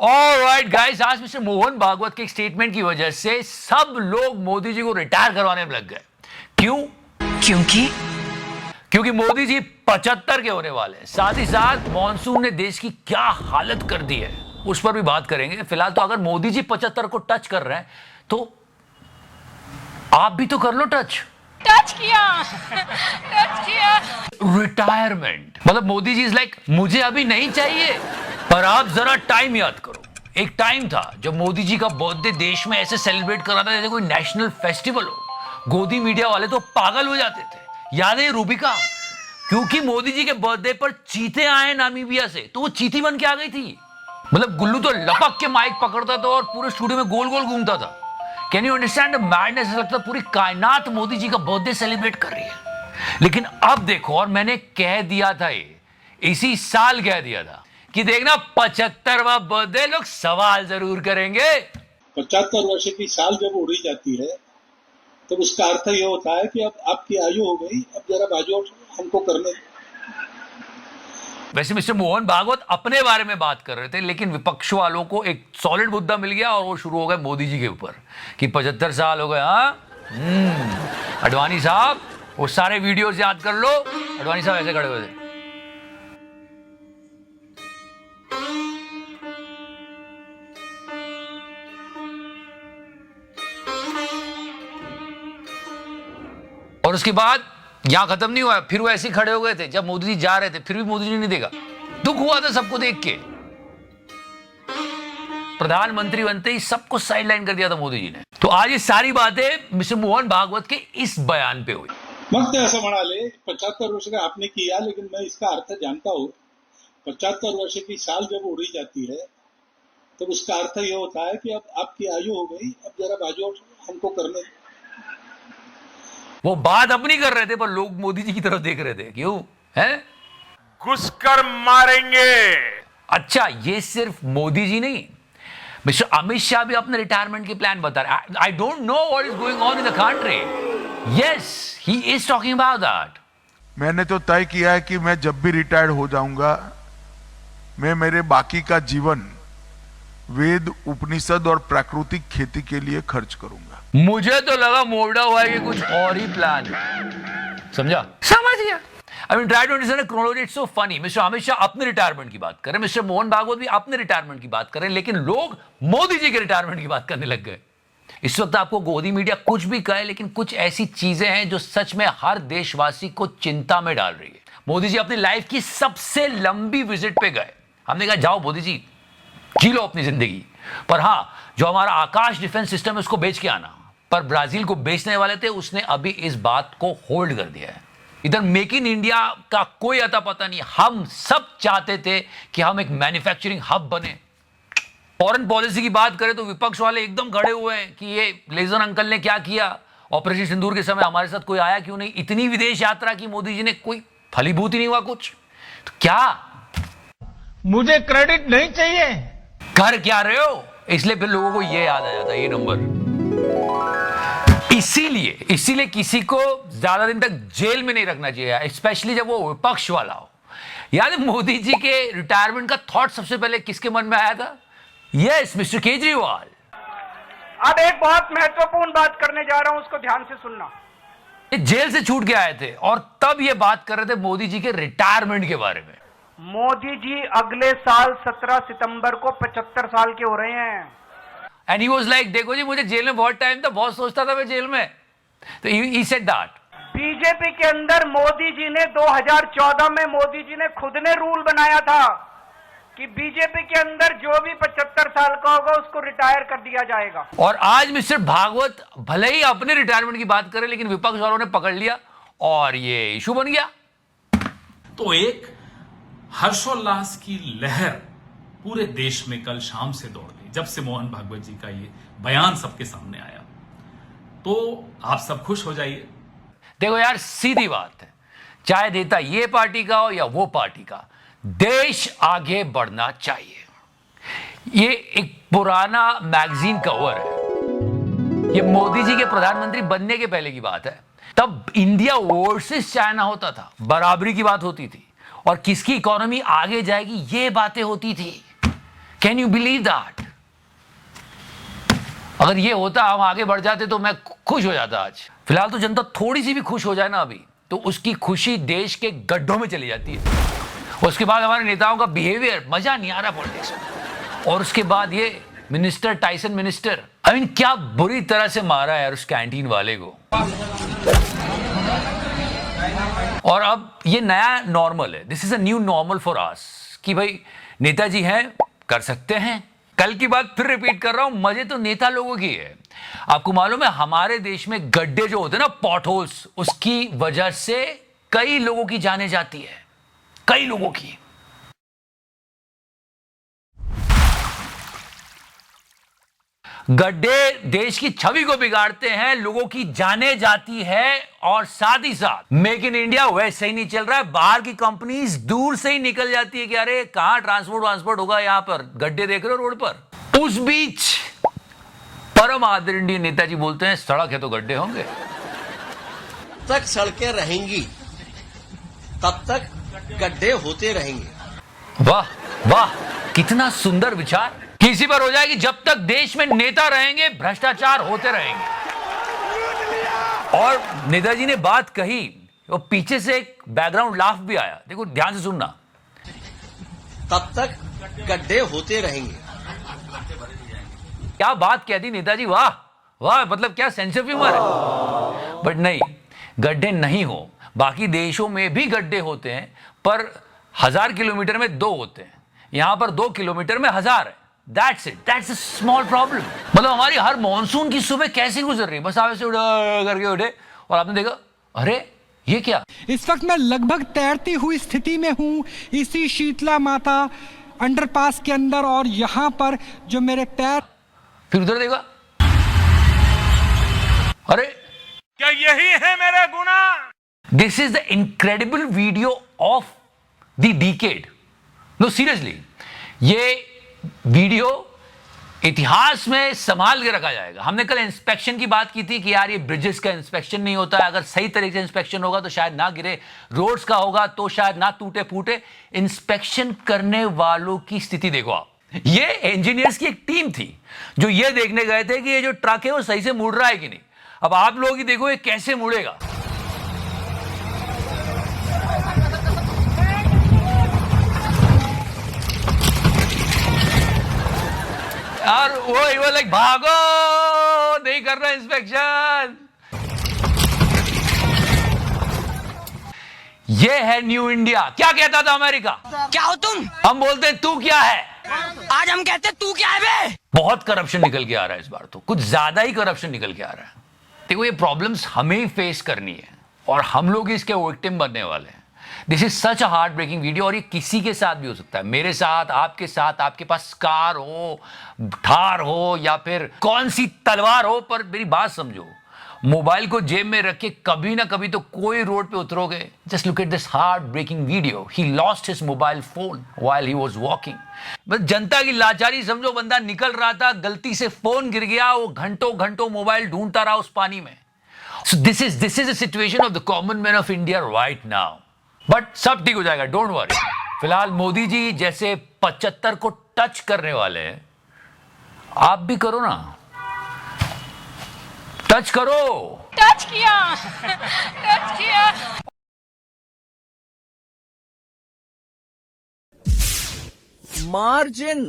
Alright guys, आज mister Mohan Bhagwat के एक स्टेटमेंट की वजह से सब लोग मोदी जी को रिटायर करवाने में लग गए। क्यों? क्योंकि मोदी जी 75 के होने वाले हैं। साथ ही साथ मॉनसून ने देश की क्या हालत कर दी है उस पर भी बात करेंगे। फिलहाल तो अगर मोदी जी 75 को टच कर रहे हैं तो आप भी तो कर लो टच किया। रिटायरमेंट मतलब मोदी जी इज लाइक मुझे अभी नहीं चाहिए, पर आप जरा टाइम याद करो। एक टाइम था जब मोदी जी का बर्थडे देश में ऐसे सेलिब्रेट करा था जैसे कोई नेशनल फेस्टिवल हो। गोदी मीडिया वाले तो पागल हो जाते थे। याद है रूबिका? क्योंकि मोदी जी के बर्थडे पर चीते आए नामीबिया से तो वो चीती बन के आ गई थी। मतलब गुल्लू तो लपक के माइक पकड़ता था और पूरे स्टूडियो में गोल गोल घूमता था। Can you understand the madness? लगता पूरी कायनात मोदी जी का बर्थडे सेलिब्रेट कर रही है। लेकिन अब देखो, और मैंने कह दिया था, ये इसी साल कह दिया था कि देखना 75वां बर्थडे लोग सवाल जरूर करेंगे। 75 वर्ष की साल जब उड़ी जाती है तो उसका अर्थ ये होता है कि अब आपकी आयु हो गई, अब जरा बाजू हमको करने। वैसे मिस्टर मोहन भागवत अपने बारे में बात कर रहे थे, लेकिन विपक्ष वालों को एक सॉलिड मुद्दा मिल गया और वो शुरू हो गए मोदी जी के ऊपर कि 75 साल हो गए। हाँ, अडवाणी साहब, वो सारे वीडियोस याद कर लो। अडवाणी साहब ऐसे खड़े हुए थे। और उसके बाद यहां खत्म नहीं हुआ, फिर वो ऐसे खड़े हो गए थे जब मोदी जी जा रहे थे, फिर भी मोदी जी ने नहीं देखा। दुख हुआ था सबको देख के। प्रधानमंत्री बनते ही सबको साइडलाइन कर दिया था मोदी जी ने। तो आज ये सारी बातें मिस्टर मोहन भागवत के इस बयान पे हुई। मग असं म्हणाले 75 वर्ष का आपने किया, लेकिन मैं इसका अर्थ जानता हूँ। 75 वर्ष की साल जब उड़ी जाती है तो उसका अर्थ ये होता है कि अब आपकी आयु हो गई, अब जरा बाजू हमको करने। वो बात अपनी कर रहे थे पर लोग मोदी जी की तरफ देख रहे थे। क्यों है? घुसकर मारेंगे। अच्छा, ये सिर्फ मोदी जी नहीं, मिस्टर अमित शाह भी अपने रिटायरमेंट के प्लान बता रहे। I don't know what is going on in the country. Yes, he is talking about that. मैंने तो तय किया है कि मैं जब भी रिटायर्ड हो जाऊंगा, मैं मेरे बाकी का जीवन वेद, उपनिषद और प्राकृतिक खेती के लिए खर्च करूंगा। मुझे तो लगा मोड़ा हुआ है कि कुछ और ही प्लान है। समझ गया। I mean, try to understand the chronology. It's so funny. Mister Amit Shah अपने रिटायरमेंट की बात करें, मिस्टर मोहन भागवत भी अपने रिटायरमेंट की बात करें, लेकिन लोग मोदी जी के रिटायरमेंट की बात करने लग गए। इस वक्त आपको गोदी मीडिया कुछ भी कहे, लेकिन कुछ ऐसी चीजें हैं जो सच में हर देशवासी को चिंता में डाल रही है। मोदी जी अपनी लाइफ की सबसे लंबी विजिट पे गए। हमने कहा जाओ मोदी जी, जी लो अपनी जिंदगी, पर हाँ, जो हमारा आकाश डिफेंस सिस्टम है उसको बेच के आना। पर ब्राजील को बेचने वाले थे, उसने अभी इस बात को होल्ड कर दिया है। इधर मेक इन इंडिया का कोई अता पता नहीं। हम सब चाहते थे कि हम एक मैन्युफैक्चरिंग हब बने। फॉरेन पॉलिसी की बात करें तो विपक्ष वाले एकदम खड़े हुए हैं कि ये लेजर अंकल ने क्या किया, ऑपरेशन सिंदूर के समय हमारे साथ कोई आया क्यों नहीं, इतनी विदेश यात्रा की मोदी जी ने, कोई फलीभूत ही नहीं हुआ कुछ। तो क्या मुझे क्रेडिट नहीं चाहिए? कर क्या रहे हो? इसलिए फिर लोगों को ये याद आ जाता है ये नंबर। इसीलिए किसी को ज्यादा दिन तक जेल में नहीं रखना चाहिए, स्पेशली जब वो विपक्ष वाला हो। याद है मोदी जी के रिटायरमेंट का थॉट सबसे पहले किसके मन में आया था? Yes, mister Kejriwal. अब एक बहुत महत्वपूर्ण बात करने जा रहा हूं, उसको ध्यान से सुनना। ये जेल से छूट के आए थे और तब ये बात कर रहे थे मोदी जी के रिटायरमेंट के बारे में। मोदी जी अगले साल 17 सितंबर को 75 साल के हो रहे हैं। एंड ही वाज लाइक, देखो जी मुझे जेल में बहुत टाइम था, बहुत सोचता था मैं जेल में। तो ही सेड दैट। बीजेपी के अंदर मोदी जी ने 2014 में मोदी जी ने खुद ने रूल बनाया था कि बीजेपी के अंदर जो भी 75 साल का होगा उसको रिटायर कर दिया जाएगा। और आज मिस्टर भागवत भले ही अपने रिटायरमेंट की बात करें, लेकिन विपक्ष वालों ने पकड़ लिया और ये इशू बन गया। तो एक हर्षोल्लास की लहर पूरे देश में कल शाम से दौड़ गई जब से मोहन भागवत जी का ये बयान सबके सामने आया। तो आप सब खुश हो जाइए। देखो यार, सीधी बात है, चाहे नेता ये पार्टी का हो या वो पार्टी का, देश आगे बढ़ना चाहिए। ये एक पुराना मैगजीन कवर है। ये मोदी जी के प्रधानमंत्री बनने के पहले की बात है। तब इंडिया वर्सेस चाइना होता था, बराबरी की बात होती थी और किसकी इकोनॉमी आगे जाएगी ये बातें होती थी। Can you believe that? अगर ये होता, हम आगे बढ़ जाते, तो मैं खुश हो जाता आज। फिलहाल तो जनता थोड़ी सी भी खुश हो जाए ना अभी, तो उसकी खुशी देश के गड्ढों में चली जाती है। उसके बाद हमारे नेताओं का बिहेवियर, मजा नहीं आ रहा पॉलिटिक्स में। और उसके बाद ये minister, Tyson minister, I mean क्या बुरी तरह से मारा यार उस कैंटीन वाले को। और अब ये नया नॉर्मल है, this is a new normal for us, कि भाई नेताजी हैं, कर सकते हैं। कल की बात फिर रिपीट कर रहा हूं, मजे तो नेता लोगों की है। आपको मालूम है हमारे देश में गड्ढे जो होते हैं ना, पॉट होल्स, उसकी वजह से कई लोगों की जाने जाती है, कई लोगों की। गड्ढे देश की छवि को बिगाड़ते हैं, लोगों की जाने जाती है, और साथ ही साथ मेक इन इंडिया वैसे ही नहीं चल रहा है। बाहर की कंपनीज दूर से ही निकल जाती है कि अरे कहां ट्रांसपोर्ट होगा, यहां पर गड्ढे देख रहे हो रोड पर। उस बीच परम आदरणीय नेताजी बोलते हैं सड़क है तो गड्ढे होंगे। तक सड़कें रहेंगी तब तक गड्ढे होते रहेंगे। वाह वाह, कितना सुंदर विचार। किसी पर हो जाएगी, जब तक देश में नेता रहेंगे भ्रष्टाचार होते रहेंगे। और नेताजी ने बात कही, वो पीछे से एक बैकग्राउंड लाफ भी आया, देखो ध्यान से सुनना। तब तक गड्ढे होते रहेंगे। क्या बात कह दी नेताजी, वाह वाह, मतलब क्या सेंस ऑफ ह्यूमर है। बट नहीं, गड्ढे नहीं हो, बाकी देशों में भी गड्ढे होते हैं, पर 1000 किलोमीटर में 2 होते हैं, यहां पर 2 किलोमीटर में 1000 है। That's it. That's a small problem. मतलब हमारी हर मॉनसून की सुबह कैसे गुजर रही है, बस आवे से उड़ा करके उठे, और आपने देखा अरे ये क्या। इस वक्त मैं लगभग तैरती हुई स्थिति में हूं, इसी शीतला माता अंडरपास के अंदर, और यहां पर जो मेरे पैर, फिर उधर देखा, अरे क्या यही है मेरे गुना? This is the incredible video of the decade. No seriously, ये वीडियो इतिहास में संभाल के रखा जाएगा। हमने कल इंस्पेक्शन की बात की थी कि यार ये ब्रिजेस का इंस्पेक्शन नहीं होता है, अगर सही तरीके से इंस्पेक्शन होगा तो शायद ना गिरे, रोड्स का होगा तो शायद ना टूटे फूटे। इंस्पेक्शन करने वालों की स्थिति देखो आप। ये इंजीनियर्स की एक टीम थी जो ये देखने गए थे कि ये जो ट्रक है वो सही से मुड़ रहा है कि नहीं। अब आप लोग ही देखो ये कैसे मुड़ेगा। यार वो लाइक भागो, नहीं कर रहा इंस्पेक्शन। ये है न्यू इंडिया। क्या कहता था अमेरिका? क्या हो तुम? हम बोलते हैं तू क्या है, आज हम कहते हैं तू क्या है बे? बहुत करप्शन निकल के आ रहा है इस बार, तो कुछ ज्यादा ही करप्शन निकल के आ रहा है। देखो ये प्रॉब्लम्स हमें ही फेस करनी है, और हम लोग इसके विक्टिम बनने वाले हैं। This is such a heart breaking video, और ये किसी के साथ भी हो सकता है, मेरे साथ, आपके साथ, आपके पास कार हो, ठार हो, या फिर कौन सी तलवार हो, पर मेरी बात समझो, मोबाइल को जेब में रख के कभी ना कभी तो कोई रोड पे उतरोगे। Just look at this heart breaking video, he lost his mobile phone while he was walking. बस जनता की लाचारी समझो, बंदा निकल रहा था, गलती से फोन गिर गया, वो घंटों घंटों मोबाइल ढूंढता रहा उस पानी में। So this is the situation of the common man of India right now. But सब ठीक हो जाएगा, डोंट वरी। फिलहाल मोदी जी जैसे 75 को टच करने वाले हैं, आप भी करो ना, टच करो। टच किया, टच किया। मार्जिन